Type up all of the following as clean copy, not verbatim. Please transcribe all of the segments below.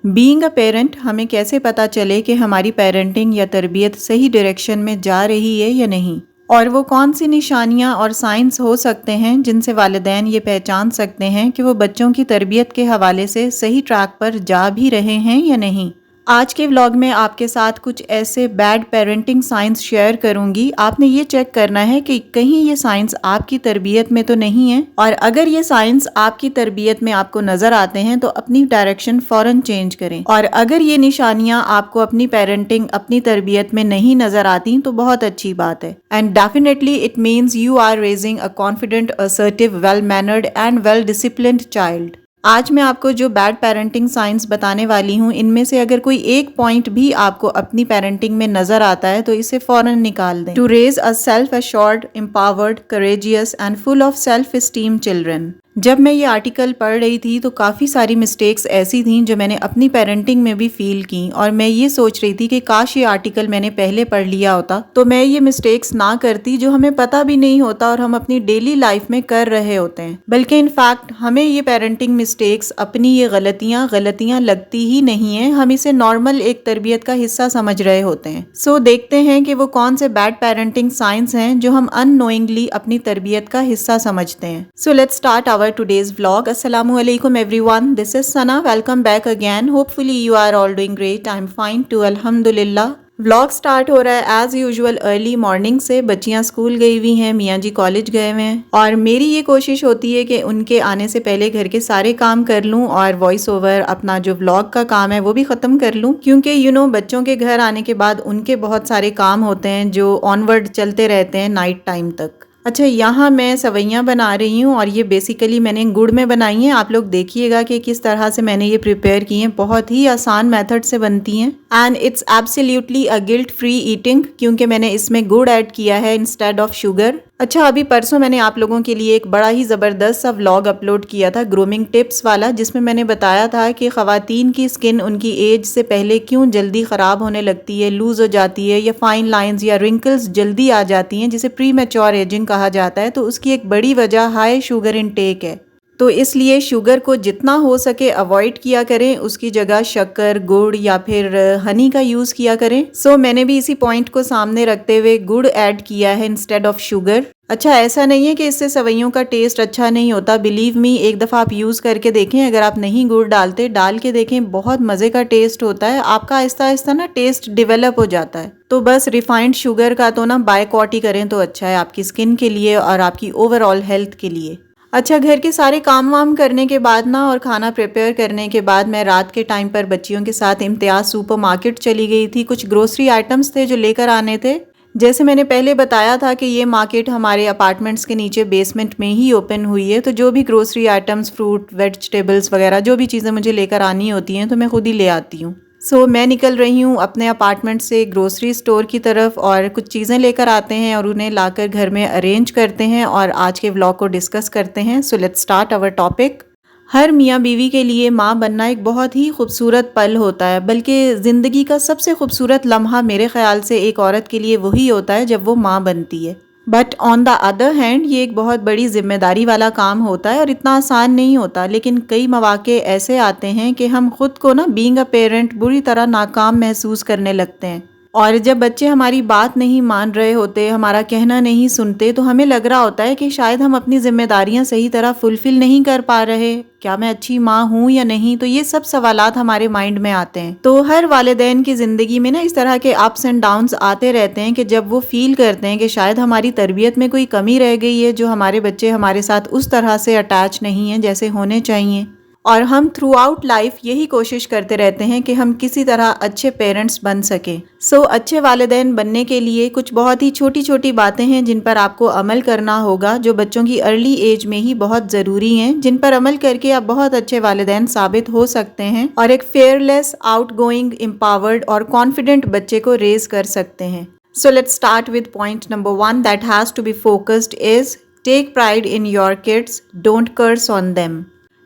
Being a parent ہمیں کیسے پتہ چلے کہ ہماری پیرنٹنگ یا تربیت صحیح ڈائریکشن میں جا رہی ہے یا نہیں، اور وہ کون سی نشانیاں اور سائنس ہو سکتے ہیں جن سے والدین یہ پہچان سکتے ہیں کہ وہ بچوں کی تربیت کے حوالے سے صحیح ٹریک پر جا بھی رہے ہیں یا نہیں۔ آج کے ولاگ میں آپ کے ساتھ کچھ ایسے بیڈ پیرنٹنگ سائنس شیئر کروں گی۔ آپ نے یہ چیک کرنا ہے کہ کہیں یہ سائنس آپ کی تربیت میں تو نہیں ہے، اور اگر یہ سائنس آپ کی تربیت میں آپ کو نظر آتے ہیں تو اپنی ڈائریکشن فوراً چینج کریں، اور اگر یہ نشانیاں آپ کو اپنی پیرنٹنگ اپنی تربیت میں نہیں نظر آتی تو بہت اچھی بات ہے، and definitely it means you are raising a confident, assertive, well mannered and well disciplined child۔ آج میں آپ کو جو بیڈ پیرنٹنگ سائنس بتانے والی ہوں، ان میں سے اگر کوئی ایک پوائنٹ بھی آپ کو اپنی پیرنٹنگ میں نظر آتا ہے تو اسے فوراً نکال دیں۔ To raise a self assured, empowered, courageous and full of self-esteem children۔ جب میں یہ آرٹیکل پڑھ رہی تھی تو کافی ساری مسٹیکس ایسی تھیں جو میں نے اپنی پیرنٹنگ میں بھی فیل کی، اور میں یہ سوچ رہی تھی کہ کاش یہ آرٹیکل میں نے پہلے پڑھ لیا ہوتا تو میں یہ مسٹیکس نہ کرتی جو ہمیں پتہ بھی نہیں ہوتا اور ہم اپنی ڈیلی لائف میں کر رہے ہوتے ہیں، بلکہ انفیکٹ ہمیں یہ پیرنٹنگ مسٹیکس، اپنی یہ غلطیاں لگتی ہی نہیں ہیں، ہم اسے نارمل ایک تربیت کا حصہ سمجھ رہے ہوتے ہیں۔ سو دیکھتے ہیں کہ وہ کون سے بیڈ پیرنٹنگ سائنس ہیں جو ہم ان نوئنگلی اپنی تربیت کا حصہ سمجھتے ہیں۔ So let's start our today's vlog۔ السلام علیکم everyone, this is Sana, welcome back again, hopefully you are all doing great, I'm fine too, الحمدللہ۔ vlog سٹارٹ ہو رہا ہے ایز یوزول ارلی مارننگ سے، بچیاں اسکول گئی ہوئی ہیں، میاں جی کالج گئے ہوئے ہیں، اور میری یہ کوشش ہوتی ہے کہ ان کے آنے سے پہلے گھر کے سارے کام کر لوں اور وائس اوور اپنا جو vlog کا کام ہے وہ بھی ختم کر لوں، کیونکہ بچوں کے گھر آنے کے بعد ان کے بہت سارے کام ہوتے ہیں جو آنورڈ چلتے رہتے ہیں نائٹ ٹائم تک۔ اچھا، یہاں میں سویاں بنا رہی ہوں، اور یہ بیسیکلی میں نے گڑ میں بنائی ہیں۔ آپ لوگ دیکھیے گا کہ کس طرح سے میں نے یہ پریپیئر کی ہیں، بہت ہی آسان میتھڈ سے بنتی ہیں، and it's absolutely a guilt free eating, کیونکہ میں نے اس میں گڑ ایڈ کیا ہے انسٹیڈ آف شوگر۔ اچھا، ابھی پرسوں میں نے آپ لوگوں کے لیے ایک بڑا ہی زبردست سا ولاگ اپلوڈ کیا تھا گرومنگ ٹپس والا، جس میں نے بتایا تھا کہ خواتین کی سکن ان کی ایج سے پہلے کیوں جلدی خراب ہونے لگتی ہے، لوز ہو جاتی ہے، یا فائن لائنز یا رنکلز جلدی آ جاتی ہیں، جسے پری میچور ایجنگ کہا جاتا ہے۔ تو اس کی ایک بڑی وجہ ہائی شوگر انٹیک ہے، تو اس لیے شوگر کو جتنا ہو سکے اوائڈ کیا کریں، اس کی جگہ شکر، گڑ یا پھر ہنی کا یوز کیا کریں۔ سو میں نے بھی اسی پوائنٹ کو سامنے رکھتے ہوئے گڑ ایڈ کیا ہے انسٹیڈ آف شوگر۔ اچھا، ایسا نہیں ہے کہ اس سے سوئیوں کا ٹیسٹ اچھا نہیں ہوتا، بلیو می، ایک دفعہ آپ یوز کر کے دیکھیں، اگر آپ نہیں گڑ ڈالتے، ڈال کے دیکھیں، بہت مزے کا ٹیسٹ ہوتا ہے، آپ کا آہستہ آہستہ نا ٹیسٹ ڈیولپ ہو جاتا ہے۔ تو بس ریفائنڈ شوگر کا تو نا بائیکاٹ ہی کریں تو اچھا ہے آپ کی سکن کے لیے اور آپ کی اوور آل ہیلتھ کے لیے۔ اچھا، گھر کے سارے کام وام کرنے کے بعد نا، اور کھانا پریپیئر کرنے کے بعد، میں رات کے ٹائم پر بچیوں کے ساتھ امتیاز سپر مارکیٹ چلی گئی تھی۔ کچھ گروسری آئٹمز تھے جو لے کر آنے تھے۔ جیسے میں نے پہلے بتایا تھا کہ یہ مارکیٹ ہمارے اپارٹمنٹس کے نیچے بیسمنٹ میں ہی اوپن ہوئی ہے، تو جو بھی گروسری آئٹمز، فروٹ، ویجیٹیبلز وغیرہ، جو بھی چیزیں مجھے لے کر آنی ہوتی ہیں تو میں خود ہی لے آتی ہوں۔ سو میں نکل رہی ہوں اپنے اپارٹمنٹ سے گروسری اسٹور کی طرف، اور کچھ چیزیں لے کر آتے ہیں اور انہیں لا کر گھر میں ارینج کرتے ہیں، اور آج کے ولاگ کو ڈسکس کرتے ہیں۔ So let's start our topic. ہر میاں بیوی کے لیے ماں بننا ایک بہت ہی خوبصورت پل ہوتا ہے، بلکہ زندگی کا سب سے خوبصورت لمحہ میرے خیال سے ایک عورت کے لیے وہی ہوتا ہے جب وہ ماں بنتی ہے۔ But on the other hand یہ ایک بہت بڑی ذمہ داری والا کام ہوتا ہے اور اتنا آسان نہیں ہوتا، لیکن کئی مواقع ایسے آتے ہیں کہ ہم خود کو نا بینگ اے پیرنٹ بری طرح ناکام محسوس کرنے لگتے ہیں، اور جب بچے ہماری بات نہیں مان رہے ہوتے، ہمارا کہنا نہیں سنتے، تو ہمیں لگ رہا ہوتا ہے کہ شاید ہم اپنی ذمہ داریاں صحیح طرح فلفل نہیں کر پا رہے، کیا میں اچھی ماں ہوں یا نہیں؟ تو یہ سب سوالات ہمارے مائنڈ میں آتے ہیں۔ تو ہر والدین کی زندگی میں نا اس طرح کے اپس اینڈ ڈاؤنز آتے رہتے ہیں کہ جب وہ فیل کرتے ہیں کہ شاید ہماری تربیت میں کوئی کمی رہ گئی ہے، جو ہمارے بچے ہمارے ساتھ اس طرح سے اٹیچ نہیں ہیں جیسے ہونے چاہیے، اور ہم تھرو آؤٹ لائف یہی کوشش کرتے رہتے ہیں کہ ہم کسی طرح اچھے پیرنٹس بن سکیں۔ سو اچھے والدین بننے کے لیے کچھ بہت ہی چھوٹی چھوٹی باتیں ہیں جن پر آپ کو عمل کرنا ہوگا، جو بچوں کی ارلی ایج میں ہی بہت ضروری ہیں، جن پر عمل کر کے آپ بہت اچھے والدین ثابت ہو سکتے ہیں اور ایک fearless, outgoing, empowered اور کانفیڈنٹ بچے کو ریز کر سکتے ہیں۔ So let's start with point number 1 that has to be focused is take pride in your kids, don't curse on them.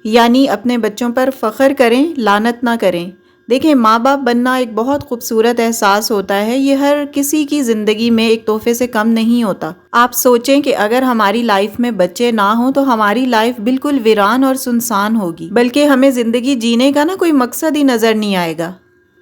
یعنی اپنے بچوں پر فخر کریں، لعنت نہ کریں۔ دیکھیں، ماں باپ بننا ایک بہت خوبصورت احساس ہوتا ہے. یہ ہر کسی کی زندگی میں ایک تحفے سے کم نہیں ہوتا. آپ سوچیں کہ اگر ہماری لائف میں بچے نہ ہوں تو ہماری لائف بالکل ویران اور سنسان ہوگی، بلکہ ہمیں زندگی جینے کا نا کوئی مقصد ہی نظر نہیں آئے گا.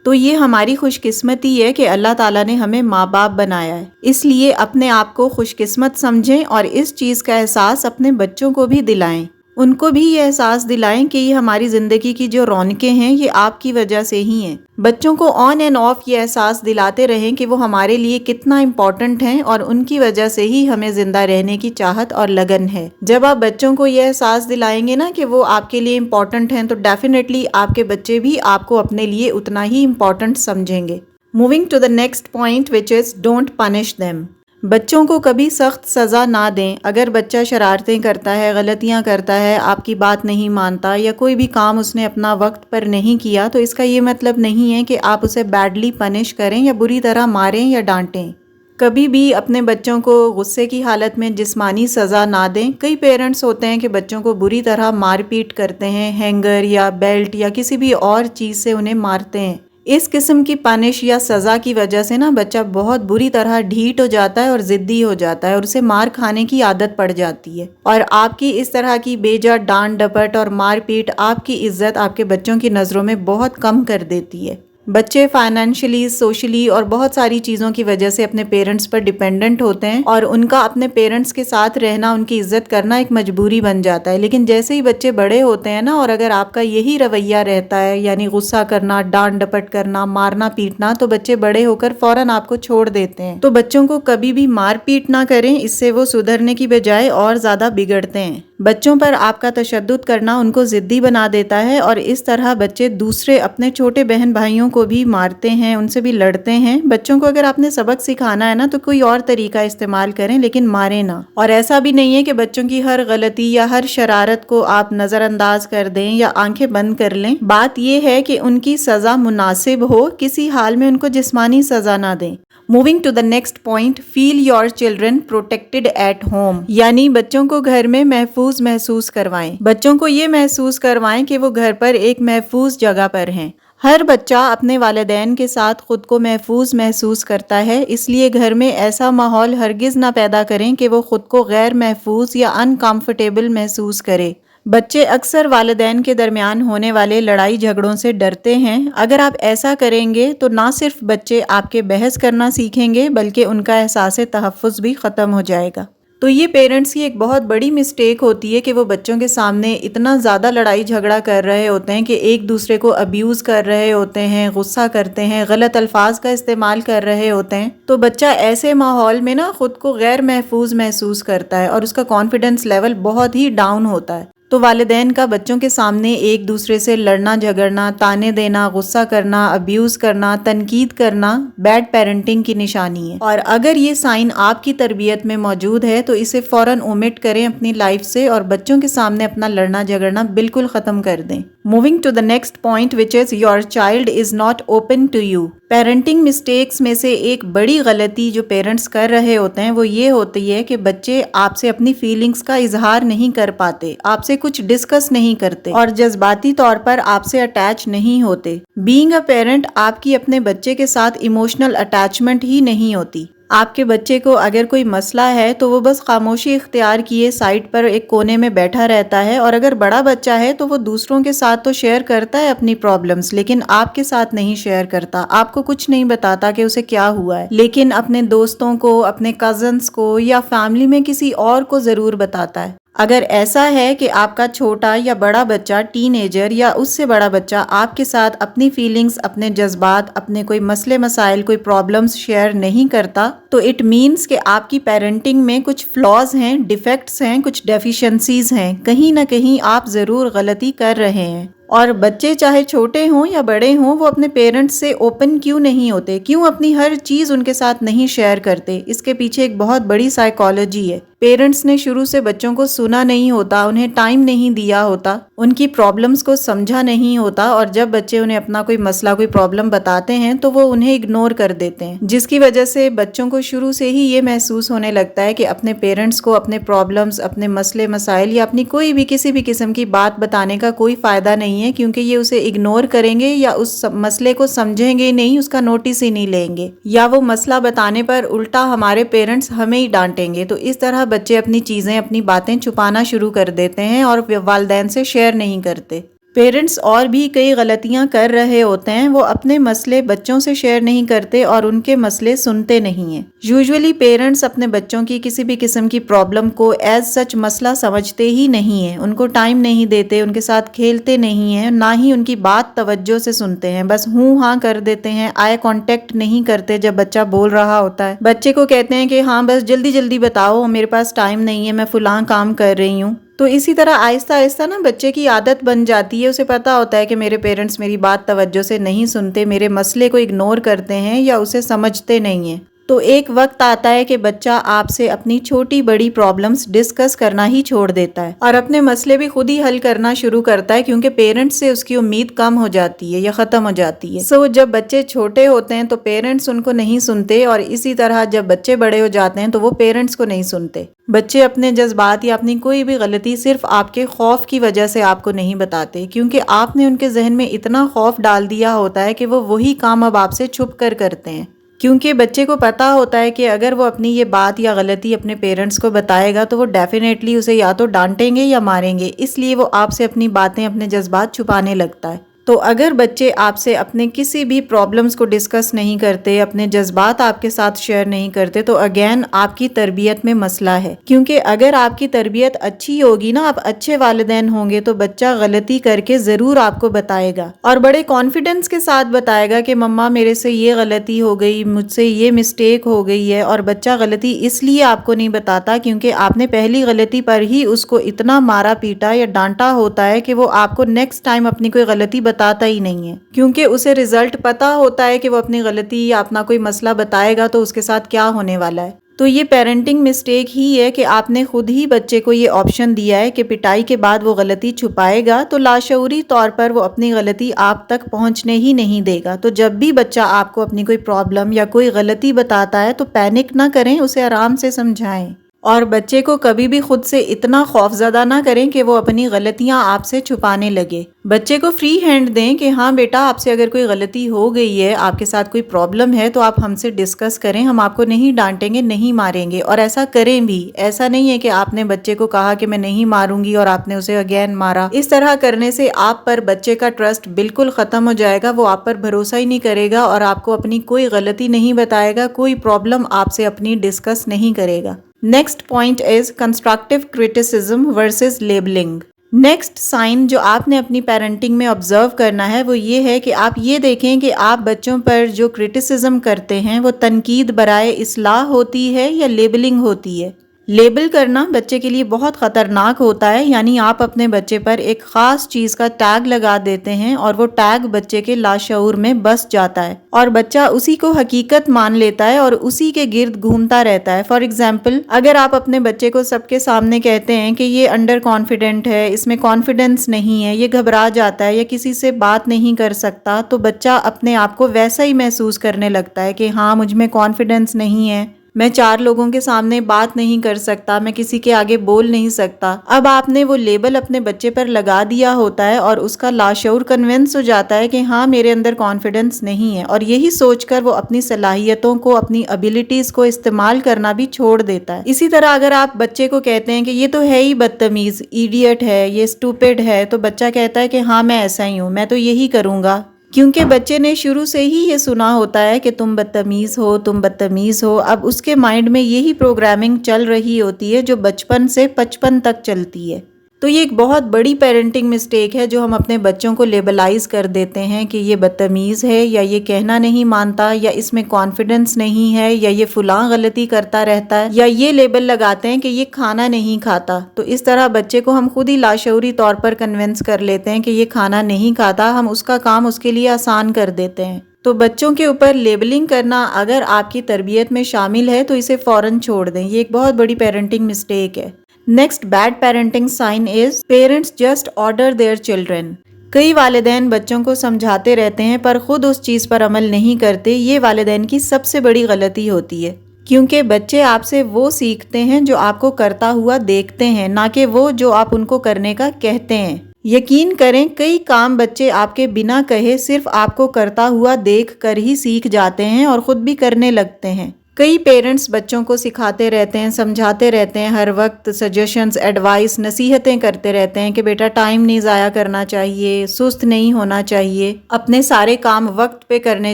تو یہ ہماری خوش قسمتی ہے کہ اللہ تعالیٰ نے ہمیں ماں باپ بنایا ہے. اس لیے اپنے آپ کو خوش قسمت سمجھیں اور اس چیز کا احساس اپنے بچوں کو بھی دلائیں. ان کو بھی یہ احساس دلائیں کہ یہ ہماری زندگی کی جو رونقیں ہیں یہ آپ کی وجہ سے ہی ہیں. بچوں کو آن اینڈ آف یہ احساس دلاتے رہیں کہ وہ ہمارے لیے کتنا امپورٹنٹ ہیں اور ان کی وجہ سے ہی ہمیں زندہ رہنے کی چاہت اور لگن ہے. جب آپ بچوں کو یہ احساس دلائیں گے نا کہ وہ آپ کے لیے امپورٹنٹ ہیں تو ڈیفینیٹلی آپ کے بچے بھی آپ کو اپنے لیے اتنا ہی امپورٹنٹ سمجھیں گے. Moving to the next point which is don't punish them. بچوں کو کبھی سخت سزا نہ دیں. اگر بچہ شرارتیں کرتا ہے، غلطیاں کرتا ہے، آپ کی بات نہیں مانتا یا کوئی بھی کام اس نے اپنا وقت پر نہیں کیا تو اس کا یہ مطلب نہیں ہے کہ آپ اسے بیڈلی پنش کریں یا بری طرح ماریں یا ڈانٹیں. کبھی بھی اپنے بچوں کو غصے کی حالت میں جسمانی سزا نہ دیں. کئی پیرنٹس ہوتے ہیں کہ بچوں کو بری طرح مار پیٹ کرتے ہیں، ہینگر یا بیلٹ یا کسی بھی اور چیز سے انہیں مارتے ہیں. اس قسم کی پنش یا سزا کی وجہ سے نا بچہ بہت بری طرح ڈھیٹ ہو جاتا ہے اور ضدی ہو جاتا ہے اور اسے مار کھانے کی عادت پڑ جاتی ہے. اور آپ کی اس طرح کی بیجا ڈانٹ ڈپٹ اور مار پیٹ آپ کی عزت آپ کے بچوں کی نظروں میں بہت کم کر دیتی ہے. بچے فائنینشلی، سوشلی اور بہت ساری چیزوں کی وجہ سے اپنے پیرنٹس پر ڈیپینڈنٹ ہوتے ہیں اور ان کا اپنے پیرنٹس کے ساتھ رہنا، ان کی عزت کرنا ایک مجبوری بن جاتا ہے. لیکن جیسے ہی بچے بڑے ہوتے ہیں نا اور اگر آپ کا یہی رویہ رہتا ہے یعنی غصہ کرنا، ڈانٹ ڈپٹ کرنا، مارنا پیٹنا، تو بچے بڑے ہو کر فوراً آپ کو چھوڑ دیتے ہیں. تو بچوں کو کبھی بھی مار پیٹ نہ کریں، اس سے وہ سدھرنے کی بجائے اور زیادہ بگڑتے ہیں. بچوں پر آپ کا تشدد کرنا ان کو ضدی بنا دیتا ہے اور اس طرح بچے دوسرے اپنے چھوٹے بہن بھائیوں کو بھی مارتے ہیں، ان سے بھی لڑتے ہیں. بچوں کو اگر آپ نے سبق سکھانا ہے نا تو کوئی اور طریقہ استعمال کریں لیکن ماریں نہ. اور ایسا بھی نہیں ہے کہ بچوں کی ہر غلطی یا ہر شرارت کو آپ نظر انداز کر دیں یا آنکھیں بند کر لیں. بات یہ ہے کہ ان کی سزا مناسب ہو، کسی حال میں ان کو جسمانی سزا نہ دیں. Moving to the next point, feel your children protected at home. یعنی بچوں کو گھر میں محفوظ محسوس کروائیں. بچوں کو یہ محسوس کروائیں کہ وہ گھر پر ایک محفوظ جگہ پر ہیں. ہر بچہ اپنے والدین کے ساتھ خود کو محفوظ محسوس کرتا ہے، اس لیے گھر میں ایسا ماحول ہرگز نہ پیدا کریں کہ وہ خود کو غیر محفوظ یا انکمفرٹیبل محسوس کرے. بچے اکثر والدین کے درمیان ہونے والے لڑائی جھگڑوں سے ڈرتے ہیں. اگر آپ ایسا کریں گے تو نہ صرف بچے آپ کے بحث کرنا سیکھیں گے بلکہ ان کا احساس تحفظ بھی ختم ہو جائے گا. تو یہ پیرنٹس کی ایک بہت بڑی مسٹیک ہوتی ہے کہ وہ بچوں کے سامنے اتنا زیادہ لڑائی جھگڑا کر رہے ہوتے ہیں کہ ایک دوسرے کو ابیوز کر رہے ہوتے ہیں، غصہ کرتے ہیں، غلط الفاظ کا استعمال کر رہے ہوتے ہیں. تو بچہ ایسے ماحول میں نا خود کو غیر محفوظ محسوس کرتا ہے اور اس کا کانفیڈنس لیول بہت ہی ڈاؤن ہوتا ہے. تو والدین کا بچوں کے سامنے ایک دوسرے سے لڑنا جھگڑنا، تانے دینا، غصہ کرنا، ابیوز کرنا، تنقید کرنا بیڈ پیرنٹنگ کی نشانی ہے. اور اگر یہ سائن آپ کی تربیت میں موجود ہے تو اسے فوراً اومٹ کریں اپنی لائف سے اور بچوں کے سامنے اپنا لڑنا جھگڑنا بالکل ختم کر دیں. Moving to the next point which is your child is not open to you. Parenting mistakes میں سے ایک بڑی غلطی جو پیرنٹس کر رہے ہوتے ہیں وہ یہ ہوتی ہے کہ بچے آپ سے اپنی فیلنگز کا اظہار نہیں کر پاتے، آپ سے کچھ ڈسکس نہیں کرتے اور جذباتی طور پر آپ سے اٹیچ نہیں ہوتے. بینگ اے پیرنٹ آپ کی اپنے بچے کے ساتھ ایموشنل اٹیچمنٹ ہی نہیں ہوتی. آپ کے بچے کو اگر کوئی مسئلہ ہے تو وہ بس خاموشی اختیار کیے سائڈ پر ایک کونے میں بیٹھا رہتا ہے، اور اگر بڑا بچہ ہے تو وہ دوسروں کے ساتھ تو شیئر کرتا ہے اپنی پرابلمز لیکن آپ کے ساتھ نہیں شیئر کرتا، آپ کو کچھ نہیں بتاتا کہ اسے کیا ہوا ہے، لیکن اپنے دوستوں کو، اپنے کزنز کو یا فیملی میں کسی اور کو ضرور بتاتا ہے. اگر ایسا ہے کہ آپ کا چھوٹا یا بڑا بچہ، ٹین ایجر یا اس سے بڑا بچہ آپ کے ساتھ اپنی فیلنگز، اپنے جذبات، اپنے کوئی مسئلے مسائل، کوئی پرابلمز شیئر نہیں کرتا تو اٹ مینز کہ آپ کی پیرنٹنگ میں کچھ فلاز ہیں، ڈیفیکٹس ہیں، کچھ ڈیفیشنسیز ہیں، کہیں نہ کہیں آپ ضرور غلطی کر رہے ہیں. اور بچے چاہے چھوٹے ہوں یا بڑے ہوں وہ اپنے پیرنٹس سے اوپن کیوں نہیں ہوتے، کیوں اپنی ہر چیز ان کے ساتھ نہیں شیئر کرتے؟ اس کے پیچھے ایک بہت بڑی سائیکالوجی ہے. پیرنٹس نے شروع سے بچوں کو سنا نہیں ہوتا، انہیں ٹائم نہیں دیا ہوتا، ان کی پرابلمز کو سمجھا نہیں ہوتا، اور جب بچے انہیں اپنا کوئی مسئلہ، کوئی پرابلم بتاتے ہیں تو وہ انہیں اگنور کر دیتے ہیں، جس کی وجہ سے بچوں کو کو شروع سے ہی یہ محسوس ہونے لگتا ہے کہ اپنے پیرنٹس کو اپنے پرابلمز، اپنے مسئلے مسائل یا اپنی کوئی بھی کسی بھی قسم کی بات بتانے کا کوئی فائدہ نہیں ہے، کیونکہ یہ اسے اگنور کریں گے یا اس مسئلے کو سمجھیں گے نہیں، اس کا نوٹس ہی نہیں لیں گے، یا وہ مسئلہ بتانے پر الٹا ہمارے پیرنٹس ہمیں ہی ڈانٹیں گے۔ تو اس طرح بچے اپنی چیزیں، اپنی باتیں چھپانا شروع کر دیتے ہیں اور والدین سے شیئر نہیں کرتے۔ پیرنٹس اور بھی کئی غلطیاں کر رہے ہوتے ہیں، وہ اپنے مسئلے بچوں سے شیئر نہیں کرتے اور ان کے مسئلے سنتے نہیں ہیں۔ یوزولی پیرنٹس اپنے بچوں کی کسی بھی قسم کی پرابلم کو ایز سچ مسئلہ سمجھتے ہی نہیں ہیں، ان کو ٹائم نہیں دیتے، ان کے ساتھ کھیلتے نہیں ہیں، نہ ہی ان کی بات توجہ سے سنتے ہیں، بس ہوں ہاں کر دیتے ہیں، آئی کانٹیکٹ نہیں کرتے جب بچہ بول رہا ہوتا ہے۔ بچے کو کہتے ہیں کہ ہاں بس جلدی جلدی بتاؤ، میرے پاس ٹائم نہیں ہے، میں فلاں کام کر رہی ہوں۔ تو اسی طرح آہستہ آہستہ نا بچے کی عادت بن جاتی ہے، اسے پتا ہوتا ہے کہ میرے پیرنٹس میری بات توجہ سے نہیں سنتے، میرے مسئلے کو اگنور کرتے ہیں یا اسے سمجھتے نہیں ہیں۔ تو ایک وقت آتا ہے کہ بچہ آپ سے اپنی چھوٹی بڑی پرابلمز ڈسکس کرنا ہی چھوڑ دیتا ہے اور اپنے مسئلے بھی خود ہی حل کرنا شروع کرتا ہے، کیونکہ پیرنٹس سے اس کی امید کم ہو جاتی ہے یا ختم ہو جاتی ہے۔ جب بچے چھوٹے ہوتے ہیں تو پیرنٹس ان کو نہیں سنتے، اور اسی طرح جب بچے بڑے ہو جاتے ہیں تو وہ پیرنٹس کو نہیں سنتے۔ بچے اپنے جذبات یا اپنی کوئی بھی غلطی صرف آپ کے خوف کی وجہ سے آپ کو نہیں بتاتے، کیونکہ آپ نے ان کے ذہن میں اتنا خوف ڈال دیا ہوتا ہے کہ وہ وہی کام اب آپ سے چھپ کر کرتے ہیں، کیونکہ بچے کو پتا ہوتا ہے کہ اگر وہ اپنی یہ بات یا غلطی اپنے پیرنٹس کو بتائے گا تو وہ ڈیفینیٹلی اسے یا تو ڈانٹیں گے یا ماریں گے، اس لیے وہ آپ سے اپنی باتیں، اپنے جذبات چھپانے لگتا ہے۔ تو اگر بچے آپ سے اپنے کسی بھی پرابلمز کو ڈسکس نہیں کرتے، اپنے جذبات آپ کے ساتھ شیئر نہیں کرتے، تو اگین آپ کی تربیت میں مسئلہ ہے، کیونکہ اگر آپ کی تربیت اچھی ہوگی نا، آپ اچھے والدین ہوں گے، تو بچہ غلطی کر کے ضرور آپ کو بتائے گا اور بڑے کانفیڈنس کے ساتھ بتائے گا کہ مما میرے سے یہ غلطی ہو گئی، مجھ سے یہ مسٹیک ہو گئی ہے۔ اور بچہ غلطی اس لیے آپ کو نہیں بتاتا کیونکہ آپ نے پہلی غلطی پر ہی اس کو اتنا مارا پیٹا یا ڈانٹا ہوتا ہے کہ وہ آپ کو نیکسٹ ٹائم اپنی کوئی غلطی بتاتا ہی نہیں ہے، کیونکہ اسے رزلٹ پتا ہوتا ہے کہ وہ اپنی غلطی یا اپنا کوئی مسئلہ بتائے گا تو اس کے ساتھ کیا ہونے والا ہے۔ تو یہ پیرنٹنگ مسٹیک ہی ہے کہ آپ نے خود ہی بچے کو یہ آپشن دیا ہے کہ پٹائی کے بعد وہ غلطی چھپائے گا، تو لاشعوری طور پر وہ اپنی غلطی آپ تک پہنچنے ہی نہیں دے گا۔ تو جب بھی بچہ آپ کو اپنی کوئی پرابلم یا کوئی غلطی بتاتا ہے تو پینک نہ کریں، اسے آرام سے سمجھائیں، اور بچے کو کبھی بھی خود سے اتنا خوف زدہ نہ کریں کہ وہ اپنی غلطیاں آپ سے چھپانے لگے۔ بچے کو فری ہینڈ دیں کہ ہاں بیٹا، آپ سے اگر کوئی غلطی ہو گئی ہے، آپ کے ساتھ کوئی پرابلم ہے، تو آپ ہم سے ڈسکس کریں، ہم آپ کو نہیں ڈانٹیں گے، نہیں ماریں گے، اور ایسا کریں بھی۔ ایسا نہیں ہے کہ آپ نے بچے کو کہا کہ میں نہیں ماروں گی اور آپ نے اسے اگین مارا۔ اس طرح کرنے سے آپ پر بچے کا ٹرسٹ بالکل ختم ہو جائے گا، وہ آپ پر بھروسہ ہی نہیں کرے گا اور آپ کو اپنی کوئی غلطی نہیں بتائے گا، کوئی پرابلم آپ سے اپنی ڈسکس نہیں کرے گا۔ Next point is constructive criticism versus labelling. Next sign جو آپ نے اپنی پیرنٹنگ میں آبزرو کرنا ہے وہ یہ ہے کہ آپ یہ دیکھیں کہ آپ بچوں پر جو کرٹیسزم کرتے ہیں وہ تنقید برائے اصلاح ہوتی ہے یا لیبلنگ ہوتی ہے۔ لیبل کرنا بچے کے لیے بہت خطرناک ہوتا ہے، یعنی آپ اپنے بچے پر ایک خاص چیز کا ٹیگ لگا دیتے ہیں اور وہ ٹیگ بچے کے لاشعور میں بس جاتا ہے اور بچہ اسی کو حقیقت مان لیتا ہے اور اسی کے گرد گھومتا رہتا ہے۔ فار ایگزامپل، اگر آپ اپنے بچے کو سب کے سامنے کہتے ہیں کہ یہ انڈر کانفیڈنٹ ہے، اس میں کانفیڈنس نہیں ہے، یہ گھبرا جاتا ہے یا کسی سے بات نہیں کر سکتا، تو بچہ اپنے آپ کو ویسا ہی محسوس کرنے لگتا ہے کہ ہاں مجھ میں کانفیڈنس نہیں ہے، میں 4 لوگوں کے سامنے بات نہیں کر سکتا، میں کسی کے آگے بول نہیں سکتا۔ اب آپ نے وہ لیبل اپنے بچے پر لگا دیا ہوتا ہے اور اس کا لاشعور کنونس ہو جاتا ہے کہ ہاں میرے اندر کانفیڈنس نہیں ہے، اور یہی سوچ کر وہ اپنی صلاحیتوں کو، اپنی ابیلٹیز کو استعمال کرنا بھی چھوڑ دیتا ہے۔ اسی طرح اگر آپ بچے کو کہتے ہیں کہ یہ تو ہے ہی بدتمیز، ایڈیٹ ہے، یہ اسٹوپڈ ہے، تو بچہ کہتا ہے کہ ہاں میں ایسا ہی ہوں، میں تو یہی کروں گا، کیونکہ بچے نے شروع سے ہی یہ سنا ہوتا ہے کہ تم بدتمیز ہو، تم بدتمیز ہو۔ اب اس کے مائنڈ میں یہی پروگرامنگ چل رہی ہوتی ہے جو بچپن سے 55 تک چلتی ہے۔ تو یہ ایک بہت بڑی پیرنٹنگ مسٹیک ہے جو ہم اپنے بچوں کو لیبلائز کر دیتے ہیں کہ یہ بدتمیز ہے، یا یہ کہنا نہیں مانتا، یا اس میں کانفیڈنس نہیں ہے، یا یہ فلاں غلطی کرتا رہتا ہے، یا یہ لیبل لگاتے ہیں کہ یہ کھانا نہیں کھاتا۔ تو اس طرح بچے کو ہم خود ہی لاشعوری طور پر کنونس کر لیتے ہیں کہ یہ کھانا نہیں کھاتا، ہم اس کا کام اس کے لیے آسان کر دیتے ہیں۔ تو بچوں کے اوپر لیبلنگ کرنا اگر آپ کی تربیت میں شامل ہے تو اسے فوراً چھوڑ دیں، یہ ایک بہت بڑی پیرنٹنگ مسٹیک ہے۔ Next bad parenting sign is parents just order their children. کئی والدین بچوں کو سمجھاتے رہتے ہیں پر خود اس چیز پر عمل نہیں کرتے، یہ والدین کی سب سے بڑی غلطی ہوتی ہے۔ کیونکہ بچے آپ سے وہ سیکھتے ہیں جو آپ کو کرتا ہوا دیکھتے ہیں، نہ کہ وہ جو آپ ان کو کرنے کا کہتے ہیں۔ یقین کریں کئی کام بچے آپ کے بنا کہے صرف آپ کو کرتا ہوا دیکھ کر ہی سیکھ جاتے ہیں اور خود بھی کرنے لگتے ہیں۔ کئی پیرنٹس بچوں کو سکھاتے رہتے ہیں، سمجھاتے رہتے ہیں، ہر وقت سجیشنز، ایڈوائس، نصیحتیں کرتے رہتے ہیں کہ بیٹا ٹائم نہیں ضائع کرنا چاہیے، سست نہیں ہونا چاہیے، اپنے سارے کام وقت پہ کرنے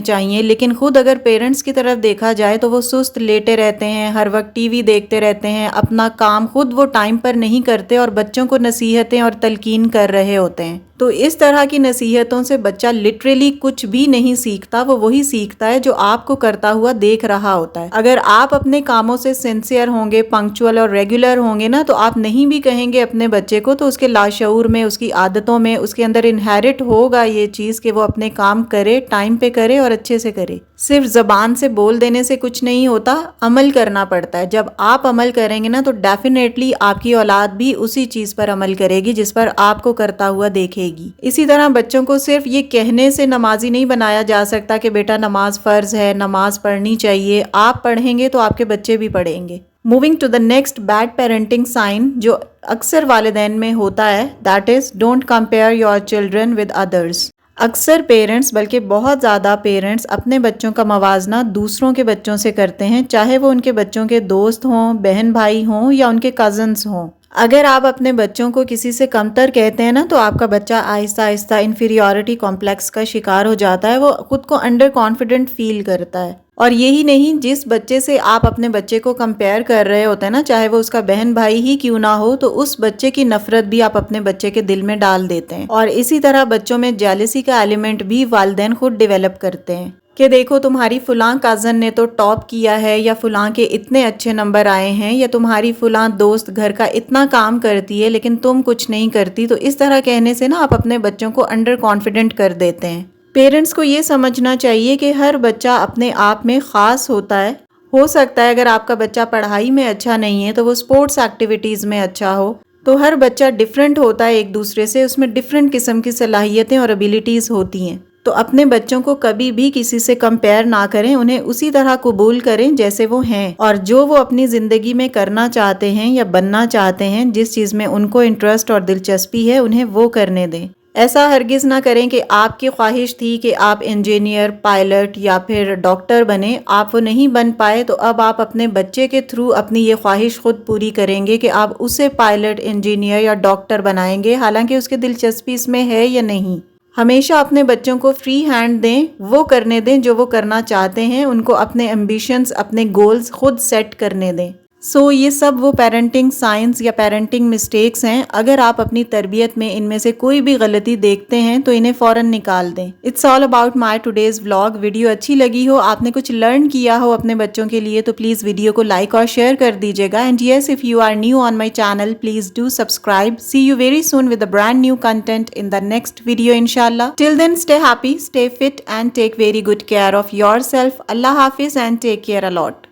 چاہیے، لیکن خود اگر پیرنٹس کی طرف دیکھا جائے تو وہ سست لیٹے رہتے ہیں، ہر وقت ٹی وی دیکھتے رہتے ہیں، اپنا کام خود وہ ٹائم پر نہیں کرتے اور بچوں کو نصیحتیں اور تلقین کر رہے ہوتے ہیں۔ تو اس طرح کی نصیحتوں سے بچہ لٹرلی کچھ بھی نہیں سیکھتا، وہ وہی سیکھتا ہے جو آپ کو کرتا ہوا دیکھ رہا ہوتا ہے۔ اگر آپ اپنے کاموں سے سنسیئر ہوں گے، پنکچوئل اور ریگولر ہوں گے نا، تو آپ نہیں بھی کہیں گے اپنے بچے کو تو اس کے لاشعور میں، اس کی عادتوں میں، اس کے اندر انہیرٹ ہوگا یہ چیز کہ وہ اپنے کام کرے، ٹائم پہ کرے اور اچھے سے کرے۔ صرف زبان سے بول دینے سے کچھ نہیں ہوتا، عمل کرنا پڑتا ہے۔ جب آپ عمل کریں گے نا تو ڈیفینیٹلی آپ کی اولاد بھی اسی چیز پر عمل کرے گی جس پر آپ کو کرتا ہوا دیکھے گی۔ اسی طرح بچوں کو صرف یہ کہنے سے نمازی نہیں بنایا جا سکتا کہ بیٹا نماز فرض ہے، نماز پڑھنی چاہیے۔ آپ پڑھیں گے تو آپ کے بچے بھی پڑھیں گے۔ Moving to the next bad parenting sign جو اکثر والدین میں ہوتا ہے، that is don't compare your children with others. اکثر پیرنٹس، بلکہ بہت زیادہ پیرنٹس اپنے بچوں کا موازنہ دوسروں کے بچوں سے کرتے ہیں، چاہے وہ ان کے بچوں کے دوست ہوں، بہن بھائی ہوں یا ان کے کزنس ہوں۔ اگر آپ اپنے بچوں کو کسی سے کمتر کہتے ہیں نا تو آپ کا بچہ آہستہ آہستہ انفیریورٹی کمپلیکس کا شکار ہو جاتا ہے، وہ خود کو انڈر کانفیڈنٹ فیل کرتا ہے۔ اور یہی نہیں، جس بچے سے آپ اپنے بچے کو کمپیئر کر رہے ہوتے ہیں نا، چاہے وہ اس کا بہن بھائی ہی کیوں نہ ہو، تو اس بچے کی نفرت بھی آپ اپنے بچے کے دل میں ڈال دیتے ہیں۔ اور اسی طرح بچوں میں جیلسی کا ایلیمنٹ بھی والدین خود ڈیولپ کرتے ہیں کہ دیکھو تمہاری فلاں کازن نے تو ٹاپ کیا ہے، یا فلاں کے اتنے اچھے نمبر آئے ہیں، یا تمہاری فلاں دوست گھر کا اتنا کام کرتی ہے لیکن تم کچھ نہیں کرتی۔ تو اس طرح کہنے سے نا آپ اپنے بچوں کو انڈر کانفیڈنٹ کر دیتے ہیں۔ پیرنٹس کو یہ سمجھنا چاہیے کہ ہر بچہ اپنے آپ میں خاص ہوتا ہے۔ ہو سکتا ہے اگر آپ کا بچہ پڑھائی میں اچھا نہیں ہے تو وہ اسپورٹس ایکٹیویٹیز میں اچھا ہو۔ تو ہر بچہ ڈیفرنٹ ہوتا ہے ایک دوسرے سے، اس میں ڈیفرنٹ قسم کی صلاحیتیں اور ابیلٹیز ہوتی ہیں۔ تو اپنے بچوں کو کبھی بھی کسی سے کمپیئر نہ کریں، انہیں اسی طرح قبول کریں جیسے وہ ہیں، اور جو وہ اپنی زندگی میں کرنا چاہتے ہیں یا بننا چاہتے ہیں، جس چیز میں ان کو انٹرسٹ اور دلچسپی ہے، انہیں وہ کرنے دیں۔ ایسا ہرگز نہ کریں کہ آپ کی خواہش تھی کہ آپ انجینئر، پائلٹ یا پھر ڈاکٹر بنیں، آپ وہ نہیں بن پائے تو اب آپ اپنے بچے کے تھرو اپنی یہ خواہش خود پوری کریں گے کہ آپ اسے پائلٹ، انجینئر یا ڈاکٹر بنائیں گے، حالانکہ اس کی دلچسپی اس میں ہے یا نہیں۔ ہمیشہ اپنے بچوں کو فری ہینڈ دیں، وہ کرنے دیں جو وہ کرنا چاہتے ہیں، ان کو اپنے ایمبیشنز، اپنے گولز خود سیٹ کرنے دیں۔ یہ سب وہ پیرنٹنگ سائنس یا پیرنٹنگ مسٹیکس ہیں۔ اگر آپ اپنی تربیت میں ان میں سے کوئی بھی غلطی دیکھتے ہیں تو انہیں فوراً نکال دیں۔ It's all about my today's vlog. Video اچھی لگی ہو، آپ نے کچھ لرن کیا ہو اپنے بچوں کے لیے، تو پلیز ویڈیو کو لائک اور شیئر کر دیجیے گا۔ And yes, if you are new on my channel, please do subscribe. See you very soon with a brand new content in the next video انشاءاللہ۔ Till then stay happy, stay fit and take very good care of yourself. اللہ حافظ and take care allot.